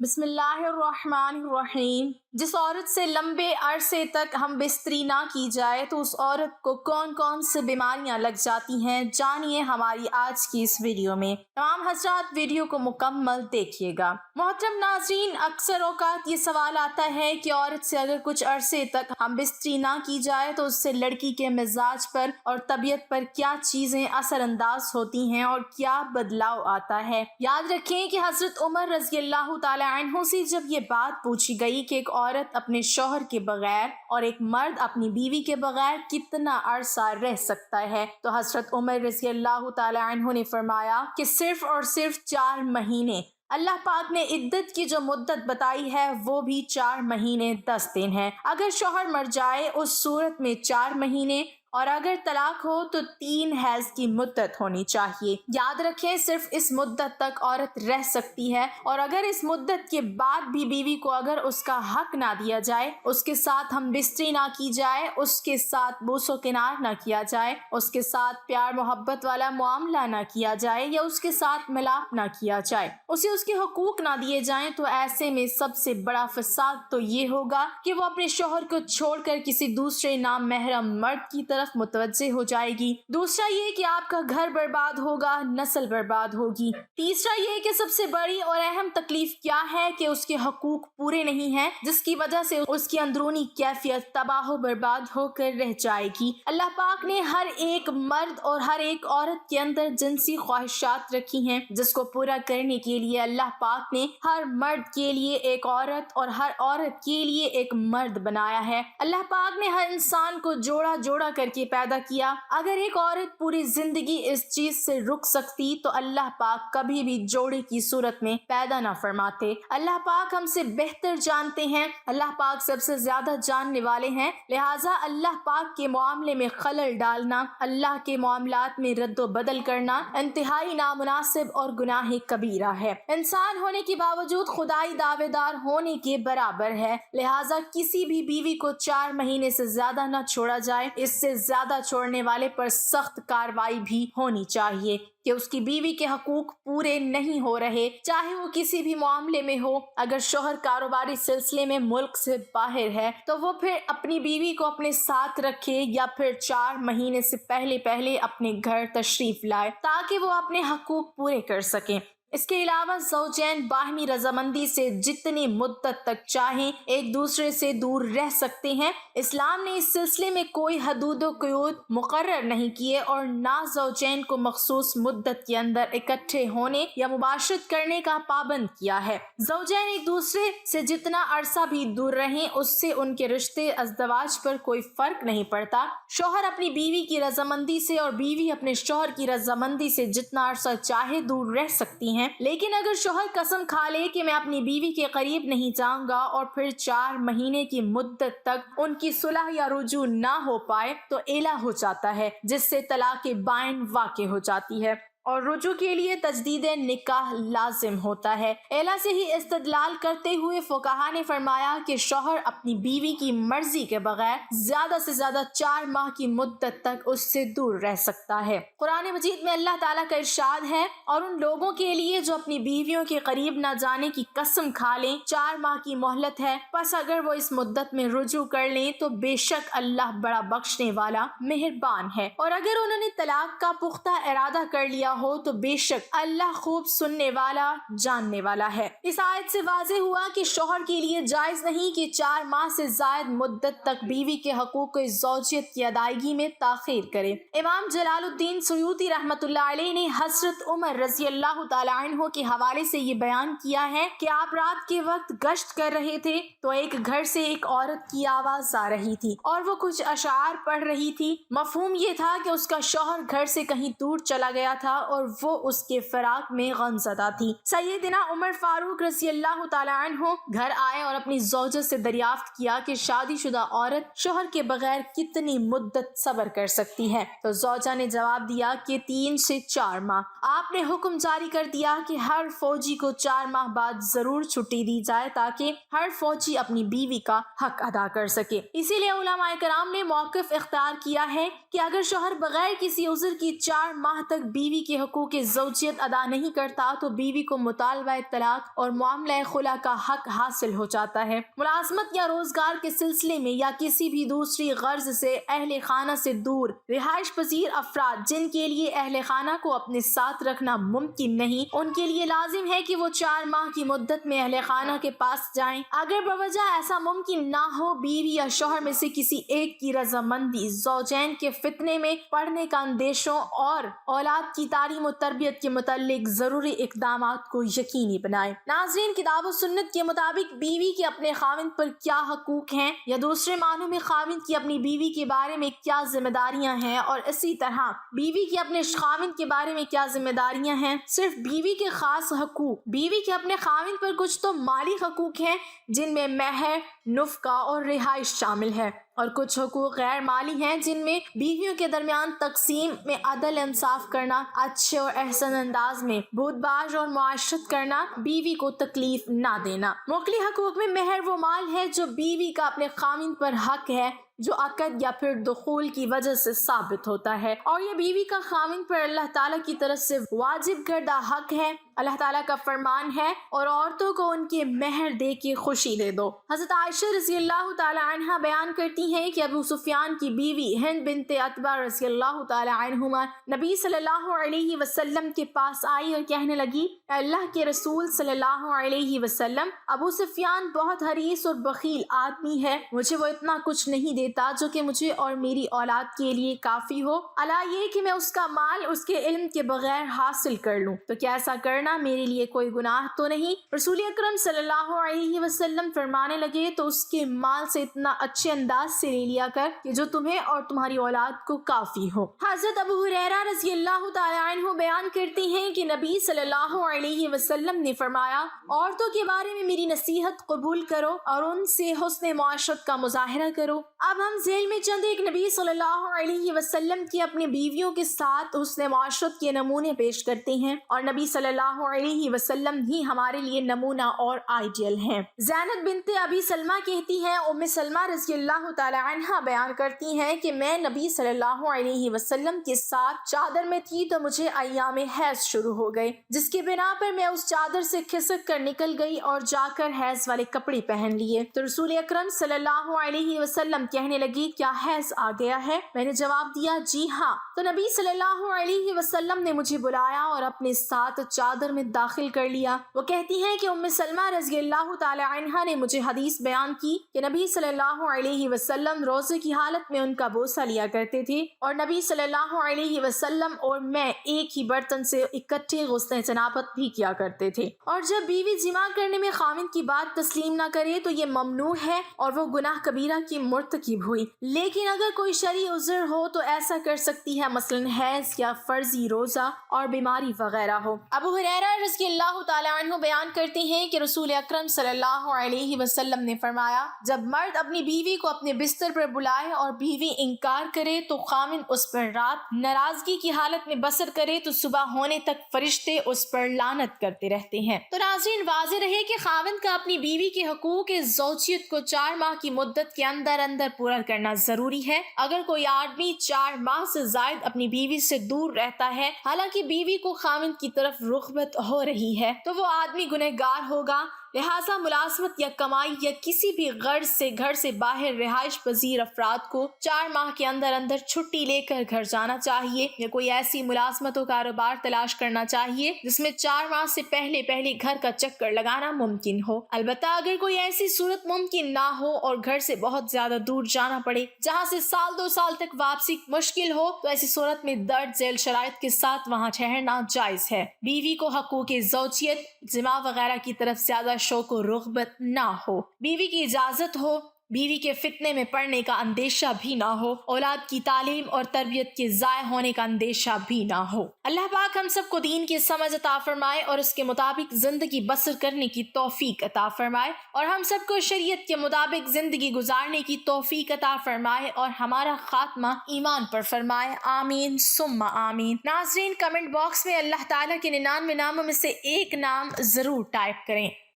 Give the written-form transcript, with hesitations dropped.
بسم اللہ الرحمن الرحیم۔ جس عورت سے لمبے عرصے تک ہم بستری نہ کی جائے تو اس عورت کو کون کون سے بیماریاں لگ جاتی ہیں، جانیے ہماری آج کی اس ویڈیو میں۔ تمام حضرات ویڈیو کو مکمل دیکھیے گا۔ محترم ناظرین، اکثر اوقات یہ سوال آتا ہے کہ عورت سے اگر کچھ عرصے تک ہم بستری نہ کی جائے تو اس سے لڑکی کے مزاج پر اور طبیعت پر کیا چیزیں اثر انداز ہوتی ہیں اور کیا بدلاؤ آتا ہے۔ یاد رکھیں کہ حضرت عمر رضی اللہ تعالی عنہ سے جب یہ بات پوچھی گئی کہ ایک عورت اپنے شوہر کے بغیر اور ایک مرد اپنی بیوی کے بغیر کتنا عرصہ رہ سکتا ہے، تو حضرت عمر رضی اللہ تعالی عنہ نے فرمایا کہ صرف اور صرف 4 مہینے۔ اللہ پاک نے عدت کی جو مدت بتائی ہے وہ بھی 4 مہینے 10 دن ہے۔ اگر شوہر مر جائے اس صورت میں 4 مہینے، اور اگر طلاق ہو تو 3 حیض کی مدت ہونی چاہیے۔ یاد رکھیں صرف اس مدت تک عورت رہ سکتی ہے، اور اگر اس مدت کے بعد بھی بیوی کو اگر اس کا حق نہ دیا جائے، اس کے ساتھ ہم بستری نہ کی جائے، اس کے ساتھ بوس و کنار نہ کیا جائے، اس کے ساتھ پیار محبت والا معاملہ نہ کیا جائے یا اس کے ساتھ ملاپ نہ کیا جائے، اسے اس کے حقوق نہ دیے جائیں، تو ایسے میں سب سے بڑا فساد تو یہ ہوگا کہ وہ اپنے شوہر کو چھوڑ کر کسی دوسرے نامحرم مرد کی طرف متوجہ ہو جائے گی۔ دوسرا یہ کہ آپ کا گھر برباد ہوگا، نسل برباد ہوگی۔ تیسرا یہ کہ سب سے بڑی اور اہم تکلیف کیا ہے کہ اس کے حقوق پورے نہیں ہیں، جس کی وجہ سے اس کی اندرونی کیفیت تباہ و برباد ہو کر رہ جائے گی۔ اللہ پاک نے ہر ایک مرد اور ہر ایک عورت کے اندر جنسی خواہشات رکھی ہیں، جس کو پورا کرنے کے لیے اللہ پاک نے ہر مرد کے لیے ایک عورت اور ہر عورت کے لیے ایک مرد بنایا ہے۔ اللہ پاک نے ہر انسان کو جوڑا جوڑا کر کے پیدا کیا۔ اگر ایک عورت پوری زندگی اس چیز سے رک سکتی تو اللہ پاک کبھی بھی جوڑے کی صورت میں پیدا نہ فرماتے۔ اللہ پاک ہم سے بہتر جانتے ہیں، اللہ پاک سب سے زیادہ جاننے والے ہیں، لہٰذا اللہ پاک کے معاملے میں خلل ڈالنا، اللہ کے معاملات میں رد و بدل کرنا انتہائی نامناسب اور گناہ کبیرہ ہے۔ انسان ہونے کے باوجود خدائی دعوے دار ہونے کے برابر ہے، لہٰذا کسی بھی بیوی کو 4 مہینے سے زیادہ نہ چھوڑا جائے۔ اس سے زیادہ چھوڑنے والے پر سخت کارروائی بھی ہونی چاہیے کہ اس کی بیوی کے حقوق پورے نہیں ہو رہے، چاہے وہ کسی بھی معاملے میں ہو۔ اگر شوہر کاروباری سلسلے میں ملک سے باہر ہے تو وہ پھر اپنی بیوی کو اپنے ساتھ رکھے یا پھر 4 مہینے سے پہلے اپنے گھر تشریف لائے تاکہ وہ اپنے حقوق پورے کر سکیں۔ اس کے علاوہ زوجین باہمی رضامندی سے جتنی مدت تک چاہیں ایک دوسرے سے دور رہ سکتے ہیں۔ اسلام نے اس سلسلے میں کوئی حدود و قیود مقرر نہیں کیے اور نہ زوجین کو مخصوص مدت کے اندر اکٹھے ہونے یا مباشرت کرنے کا پابند کیا ہے۔ زوجین ایک دوسرے سے جتنا عرصہ بھی دور رہیں، اس سے ان کے رشتے ازدواج پر کوئی فرق نہیں پڑتا۔ شوہر اپنی بیوی کی رضامندی سے اور بیوی اپنے شوہر کی رضامندی سے جتنا عرصہ چاہے دور رہ سکتی ہیں، لیکن اگر شوہر قسم کھا لے کہ میں اپنی بیوی کے قریب نہیں جاؤں گا اور پھر 4 مہینے کی مدت تک ان کی صلح یا رجوع نہ ہو پائے تو ایلا ہو جاتا ہے، جس سے طلاق بائن واقع ہو جاتی ہے اور رجوع کے لیے تجدید نکاح لازم ہوتا ہے۔ ایلا سے ہی استدلال کرتے ہوئے فقہا نے فرمایا کہ شوہر اپنی بیوی کی مرضی کے بغیر زیادہ سے زیادہ 4 ماہ کی مدت تک اس سے دور رہ سکتا ہے۔ قرآن مجید میں اللہ تعالیٰ کا ارشاد ہے، اور ان لوگوں کے لیے جو اپنی بیویوں کے قریب نہ جانے کی قسم کھا لیں 4 ماہ کی مہلت ہے، پس اگر وہ اس مدت میں رجوع کر لیں تو بے شک اللہ بڑا بخشنے والا مہربان ہے، اور اگر انہوں نے طلاق کا پختہ ارادہ کر لیا ہو تو بے شک اللہ خوب سننے والا جاننے والا ہے۔ اس آیت سے واضح ہوا کہ شوہر کے لیے جائز نہیں کہ 4 ماہ سے زائد مدت تک بیوی کے حقوق زوجیت کی ادائیگی میں تاخیر کرے۔ امام جلال الدین سیوطی رحمۃ اللہ علیہ نے حضرت عمر رضی اللہ تعالی عنہ کے حوالے سے یہ بیان کیا ہے کہ آپ رات کے وقت گشت کر رہے تھے تو ایک گھر سے ایک عورت کی آواز آ رہی تھی اور وہ کچھ اشعار پڑھ رہی تھی۔ مفہوم یہ تھا کہ اس کا شوہر گھر سے کہیں دور چلا گیا تھا اور وہ اس کے فراق میں غمزدہ تھی۔ سیدنا عمر فاروق رضی اللہ تعالی عنہ گھر آئے اور اپنی زوجہ سے دریافت کیا کہ شادی شدہ عورت شوہر کے بغیر کتنی مدت صبر کر سکتی ہے، تو زوجہ نے جواب دیا کہ 3 سے 4 ماہ۔ آپ نے حکم جاری کر دیا کہ ہر فوجی کو 4 ماہ بعد ضرور چھٹی دی جائے تاکہ ہر فوجی اپنی بیوی کا حق ادا کر سکے۔ اسی لیے علماء کرام نے موقف اختیار کیا ہے کہ اگر شوہر بغیر کسی عذر کی 4 ماہ تک بیوی کے حقوق زوجیت ادا نہیں کرتا تو بیوی کو مطالبہ طلاق اور معاملہ خلا کا حق حاصل ہو جاتا ہے۔ ملازمت یا روزگار کے سلسلے میں یا کسی بھی دوسری غرض سے اہل خانہ سے دور رہائش پذیر افراد جن کے لیے اہل خانہ کو اپنے ساتھ رکھنا ممکن نہیں، ان کے لیے لازم ہے کہ وہ 4 ماہ کی مدت میں اہل خانہ کے پاس جائیں۔ اگر بوجہ ایسا ممکن نہ ہو، بیوی یا شوہر میں سے کسی ایک کی رضامندی زوجین کے فتنے میں پڑنے کا اندیشوں اور اولاد کی تعلیم و تربیت کے متعلق ضروری اقدامات کو یقینی بنائے۔ ناظرین، کتاب و سنت کے مطابق بیوی کے اپنے خاوند پر کیا حقوق ہیں، یا دوسرے معنوں میں خاوند کی اپنی بیوی کے بارے میں کیا ذمہ داریاں ہیں، اور اسی طرح بیوی کی اپنے خاوند کے بارے میں کیا ذمہ داریاں ہیں۔ صرف بیوی کے خاص حقوق، بیوی کے اپنے خاوند پر کچھ تو مالی حقوق ہیں جن میں مہر، نفقہ اور رہائش شامل ہے، اور کچھ حقوق غیر مالی ہیں جن میں بیویوں کے درمیان تقسیم میں عدل انصاف کرنا، اچھے اور احسن انداز میں بود باش اور معاشرت کرنا، بیوی کو تکلیف نہ دینا۔ موکلی حقوق میں مہر وہ مال ہے جو بیوی کا اپنے خاوند پر حق ہے جو عقد یا پھر دخول کی وجہ سے ثابت ہوتا ہے، اور یہ بیوی کا خاوند پر اللہ تعالیٰ کی طرف سے واجب کردہ حق ہے۔ اللہ تعالیٰ کا فرمان ہے، اور عورتوں کو ان کے مہر دے کے خوشی دے دو۔ حضرت عائشہ رضی اللہ تعالیٰ عنہا بیان کرتی ہیں کہ ابو سفیان کی بیوی ہند بنت عتبہ رضی اللہ تعالیٰ عنہما نبی صلی اللہ علیہ وسلم کے پاس آئی اور کہنے لگی، اے اللہ کے رسول صلی اللہ علیہ وسلم، ابو سفیان بہت حریص اور بخیل آدمی ہے، مجھے وہ اتنا کچھ نہیں دیتا جو کہ مجھے اور میری اولاد کے لیے کافی ہو، الا یہ کہ میں اس کا مال اس کے علم کے بغیر حاصل کر لوں، تو کیا ایسا کرنا میرے لیے کوئی گناہ تو نہیں؟ رسول اکرم صلی اللہ علیہ وسلم فرمانے لگے، تو اس کے مال سے اتنا اچھے انداز سے لے لیا کر کہ جو تمہیں اور تمہاری اولاد کو کافی ہو۔ حضرت ابو ہریرہ رضی اللہ تعالی عنہ بیان کرتے ہیں کہ نبی صلی اللہ علیہ وسلم نے فرمایا، عورتوں کے بارے میں میری نصیحت قبول کرو اور ان سے حسن معاشرت کا مظاہرہ کرو۔ اب ہم ذیل میں چند ایک نبی صلی اللہ علیہ وسلم کی اپنی بیویوں کے ساتھ حسن معاشرت کے نمونے پیش کرتے ہیں، اور نبی صلی اللہ علیہ وسلم ہی ہمارے لیے نمونہ اور آئیڈیل ہیں۔ زینب بنت ابی سلمہ کہتی ہیں، ام سلمہ رضی اللہ تعالی عنہا بیان کرتی ہیں کہ میں نبی صلی اللہ علیہ وسلم کے ساتھ چادر میں تھی تو مجھے ایام حیض شروع ہو گئے، جس کے بنا پر میں اس چادر سے کھسک کر نکل گئی اور جا کر حیض والے کپڑے پہن لیے، تو رسول اکرم صلی اللہ علیہ وسلم کہنے لگی، کیا حیض آ گیا ہے؟ میں نے جواب دیا، جی ہاں، تو نبی صلی اللہ علیہ وسلم نے مجھے بلایا اور اپنے ساتھ چادر میں داخل کر لیا۔ وہ کہتی ہیں کہ ام سلمہ رضی اللہ تعالی عنہا نے مجھے حدیث بیان کی کہ نبی صلی اللہ علیہ وسلم روزے کی حالت میں ان کا بوسہ لیا کرتے تھے، اور نبی صلی اللہ علیہ وسلم اور میں ایک ہی برتن سے اکٹھے غسل جنابت بھی کیا کرتے تھے، اور جب بیوی جماع کرنے میں خاوند کی بات تسلیم نہ کرے تو یہ ممنوع ہے اور وہ گناہ کبیرہ کی مرتکب ہوئی، لیکن اگر کوئی شرعی عذر ہو تو ایسا کر سکتی ہے، مثلا حیض یا فرضی روزہ اور بیماری وغیرہ ہو۔ ابو ہریرہ رضی اللہ تعالی عنہ بیان کرتے ہیں کہ رسول اکرم صلی اللہ علیہ وسلم نے فرمایا، جب مرد اپنی بیوی کو اپنے بستر پر بلائے اور بیوی انکار کرے تو خاوند اس پر رات ناراضگی کی حالت میں بسر کرے تو صبح ہونے تک فرشتے اس پر لعنت کرتے رہتے ہیں۔ تو ناظرین، واضح رہے کہ خاوند کا اپنی بیوی کے حقوق زوجیت کو 4 ماہ کی مدت کے اندر پورا کرنا ضروری ہے۔ اگر کوئی آدمی 4 ماہ سے زائد اپنی بیوی سے دور رہتا ہے، حالانکہ بیوی کو خاوند کی طرف رغبت ہو رہی ہے، تو وہ آدمی گنہگار ہوگا، لہٰذا ملازمت یا کمائی یا کسی بھی غرض سے گھر سے باہر رہائش پذیر افراد کو 4 ماہ کے اندر چھٹی لے کر گھر جانا چاہیے، یا کوئی ایسی ملازمت و کاروبار تلاش کرنا چاہیے جس میں 4 ماہ سے پہلے گھر کا چکر لگانا ممکن ہو۔ البتہ اگر کوئی ایسی صورت ممکن نہ ہو اور گھر سے بہت زیادہ دور جانا پڑے جہاں سے 1-2 سال تک واپسی مشکل ہو، تو ایسی صورت میں درج ذیل شرائط کے ساتھ وہاں ٹھہرنا جائز ہے۔ بیوی کو حقوق زوجیت، جماع وغیرہ کی طرف زیادہ شوق و رغبت نہ ہو، بیوی کی اجازت ہو، بیوی کے فتنے میں پڑنے کا اندیشہ بھی نہ ہو، اولاد کی تعلیم اور تربیت کے ضائع ہونے کا اندیشہ بھی نہ ہو۔ اللہ پاک ہم سب کو دین کی سمجھ عطا فرمائے اور اس کے مطابق زندگی بسر کرنے کی توفیق عطا فرمائے، اور ہم سب کو شریعت کے مطابق زندگی گزارنے کی توفیق عطا فرمائے اور ہمارا خاتمہ ایمان پر فرمائے، آمین ثم آمین۔ ناظرین، کمنٹ باکس میں اللہ تعالیٰ کے 99 ناموں میں سے ایک نام ضرور ٹائپ کریں۔